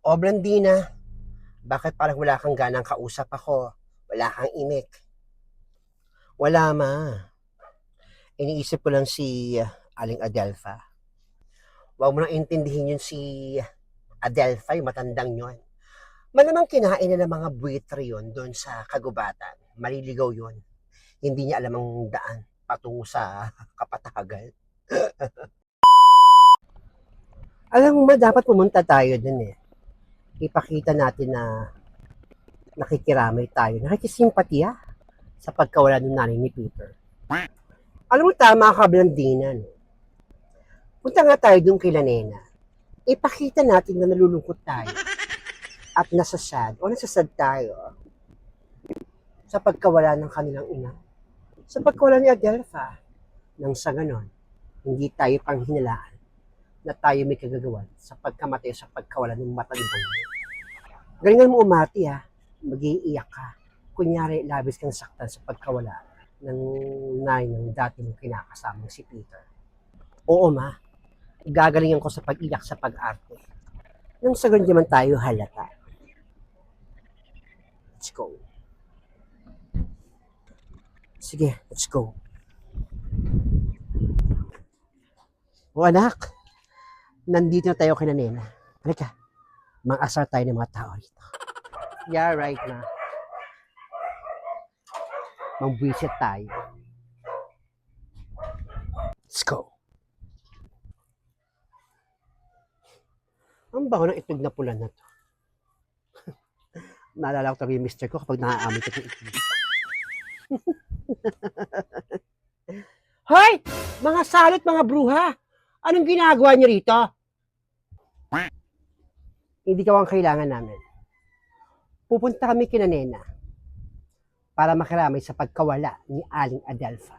O Blandina, bakit parang wala kang ganang kausap ako? Wala kang imik? Wala ma. Iniisip ko lang si Aling Adelpha. Huwag mo nang intindihin yun si Adelpha, yung matandang yun. Malamang kinain na ng mga buwitre yun doon sa kagubatan. Maliligaw yun. Hindi niya alam ang daan patungo sa kapatagal. Alam mo ma, dapat pumunta tayo dun eh. Ipakita natin na nakikiramay tayo, nakikisimpatiya sa pagkawala ng nanay ni Peter. Alam mo, tama ka, Blandina. No? Punta nga tayo dun kay Nena. Ipakita natin na nalulungkot tayo at nasasad tayo sa pagkawala ng kanilang ina. Sa pagkawala ni Adelpha. Nang sa ganon, hindi tayo panghinalaan na tayo may kagagawan sa pagkamatay sa pagkawala ng matandang. Galingan mo umati ha, mag-iiyak ka. Kunyari, labis kang saktan sa pagkawala ng nanay ng dati mong kinakasamang si Peter. Oo ma, gagalingan ko sa pag-iyak sa pag-arte. Nang sa ganon naman tayo halata. Let's go. Sige, let's go. O anak, nandito na tayo kay Nena. Halika, mang-asar tayo ng mga tao dito. Yeah, right na. Mang-visit tayo. Let's go. Ang bago ng itlog na pula na to. Naalala ko talaga yung mister ko kapag naaamoy ko yung itlog. Hoy! Mga salot, mga bruha! Anong ginagawa niyo rito? Hindi ka ang kailangan namin. Pupunta kami kina Nena para makiramay sa pagkawala ni Aling Adelpha.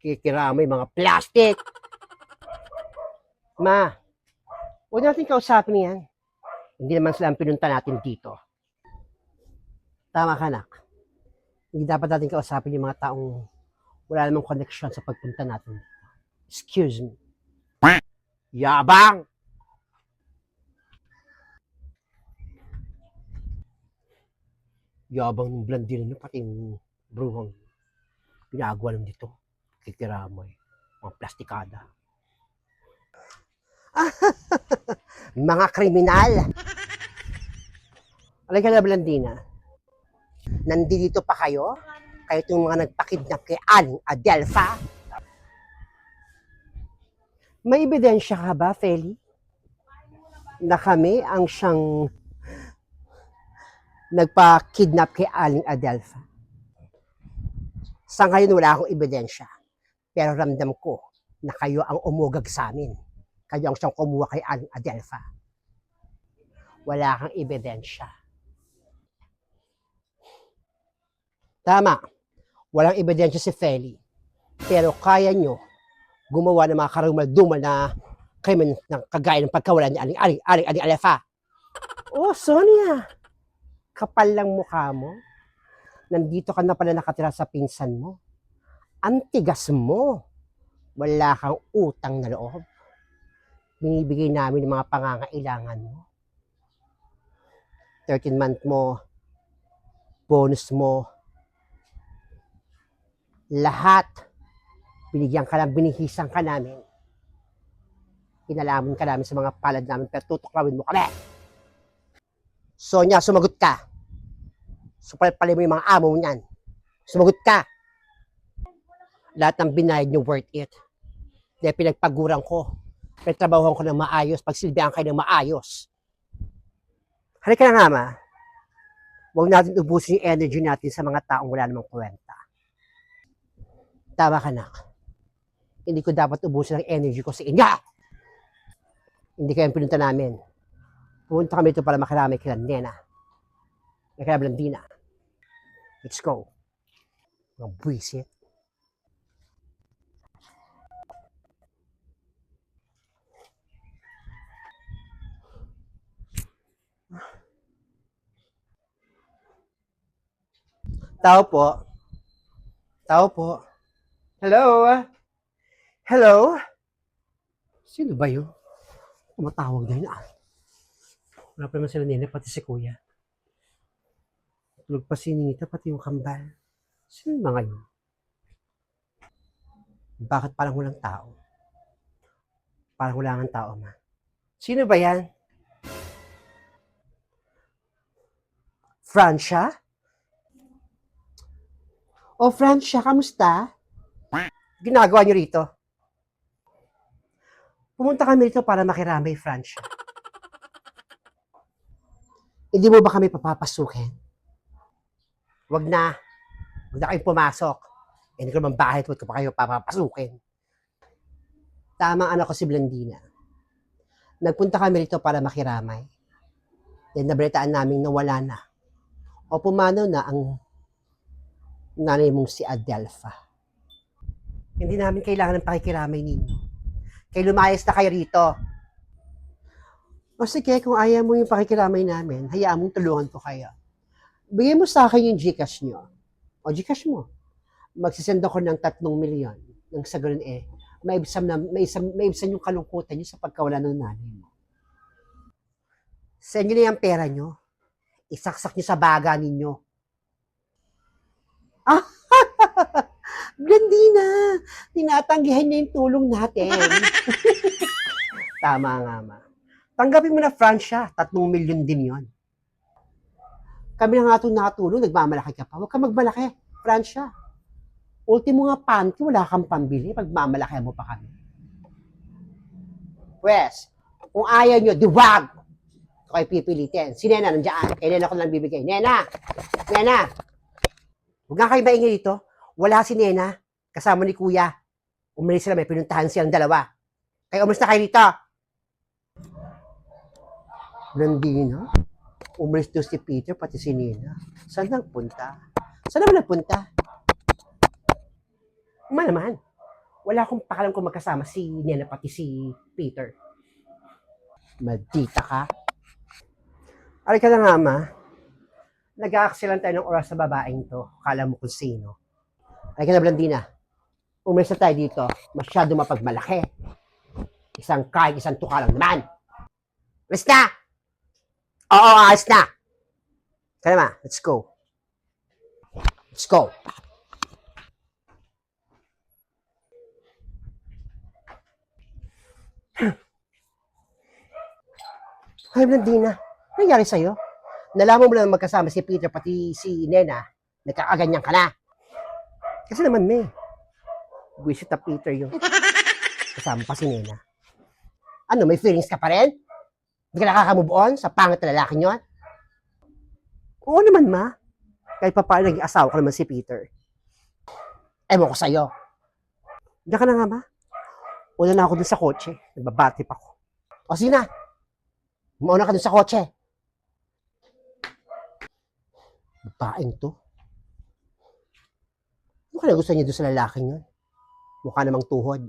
Kikiramay mga plastic! Ma, huwag natin kausapin yan. Hindi naman sila ang pinunta natin dito. Tama ka, anak. Hindi dapat natin kausapin yung mga taong wala namang connection sa pagpunta natin. Excuse me. Yabang! Yabang ng Blandina nyo, pati yung bruhang ginagawa lang dito. Kikiramay. Mga plastikada. Mga kriminal! Alay ka na, Blandina. Nandito pa kayo? Kayo itong mga nagpakidnap kay Aling Adelpha? May ebidensya ka ba, Feli? Na kami ang siyang nagpa-kidnap kay Aling Adelpha. Sa ngayon wala akong ebidensya. Pero ramdam ko na kayo ang umugag sa amin. Kayo ang siyang kumuha kay Aling Adelpha. Wala kang ebidensya. Tama. Walang ebidensya si Feli. Pero kaya nyo gumawa ng mga karumal-dumal na krimen ng kagaya ng pagkawala ni Aling Adelpha. Oh, Sonia! Kapal lang mukha mo. Nandito ka na pala nakatira sa pinsan mo. Ang tigas mo. Wala kang utang na loob. Binibigay namin ng mga pangangailangan mo. 13th month mo, bonus mo, lahat. Binigyan ka lang, binihisan ka namin. Kinalaman ka namin sa mga palad namin, pero tutuklawin mo kami. Sonia, sumagot ka. Supalpalin mo yung mga amo mo niyan. Sumagot ka. Lahat ng binayad nyo worth it. Dahil pinagpaguran ko. Pinagtrabahuhan ko ng maayos. Pagsilbihan kayo ng maayos. Halika na nga, ma. Huwag natin ubusin yung energy natin sa mga taong wala namang kwenta. Tama ka, nak. Hindi ko dapat ubusin ang energy ko sa inyo. Hindi kayo ang pinunta namin. Pumunta kami ito para makiramay kila Nena. Kaya Blandina. Let's go. Mga buwisit. Tao po. Tao po. Hello? Hello? Sino ba yun? Tumatawag na yun. Wala pa naman sila nila, pati si kuya. Tulog pa si Nita, pati yung kambal. Sino yung mga yun? Bakit parang walang tao? Parang wala nga tao, ma. Sino ba yan? Francia? O Francia, kamusta? Ginagawa niyo rito? Pumunta kami rito para makiramay, Francia. Hindi mo ba kami papapasukin? Wag na. Huwag na kayong pumasok. Hindi ko naman bahay, huwag ko pa kayo papapasukin. Tama ang anak ko si Blandina. Nagpunta kami rito para makiramay. Then nabalitaan namin na wala na. O pumanaw na ang nanay mong si Adelpha. Hindi namin kailangan ng pakikiramay ninyo. Kaya lumayas na kayo rito. O sige, kung ayaw mo yung pakikiramay namin, hayaan mong tulungan ko kayo. Bigyan mo sa akin yung Gcash nyo. O Gcash mo. Magsisend ako ng 3 milyon. Nang sa ganun maibsan yung kalungkutan nyo sa pagkawala ng nanay mo. Send nyo na yung pera nyo. Isaksak nyo sa baga ninyo. Ah! Blandina! Tinatanggihan niya yung tulong natin. Tama nga, ma. Tanggapin mo na, Francia. 3 milyon din yon. Kami na nga itong nakatulong, nagmamalaki ka pa. Huwag ka magmalaki, Francia. Ultimo nga panty, wala kang pambili, magmamalaki mo pa kami. Pwes, kung ayaw nyo, diwag! Ito kayo pipilitin. Si Nena nandiyan. Kay Nena ko lang bibigay. Nena! Nena! Huwag nga kayo maingay dito. Wala si Nena. Kasama ni Kuya. Umalis sila, may pinuntahan silang dalawa. Kaya umalis na kayo dito. Blandina? Umalis doon si Peter, pati si Nena. Saan nagpunta? Saan naman nagpunta? Naman. Wala akong pakalam kung magkasama si Nena pati si Peter. Maldita ka. Aray ka na nga, ma. Nag-aaksilan tayo ng oras sa babaeng to. Kala mo kung sino. Aray ka na, Blandina. Umalis na tayo dito. Masyado mapagmalaki. Isang kahit isang tuka lang naman. Alis na! Oo, alis na! Kaya ma, let's go. Let's go. Ay, Blandina, ano nangyari sa'yo? Nalaman mo lang magkasama si Peter pati si Nena, nagkakaganyan ka na. Kasi naman, buwisit na Peter yung kasama pa si Nena. Ano, may feelings ka pa rin? Hindi ka nakaka-move on sa pangit na lalaki nyo? Oo naman, ma. Kahit pa paano naging asawa ko naman si Peter. Ewan ko sa'yo. Diyan ka na nga, ma. Una na ako dun sa kotse. Nagbabatip ako. O, sige na. Mauna ka dun sa kotse. Babaeng to. Ano kaya gusto niya dun sa lalaking yun? Mukha namang tuhod.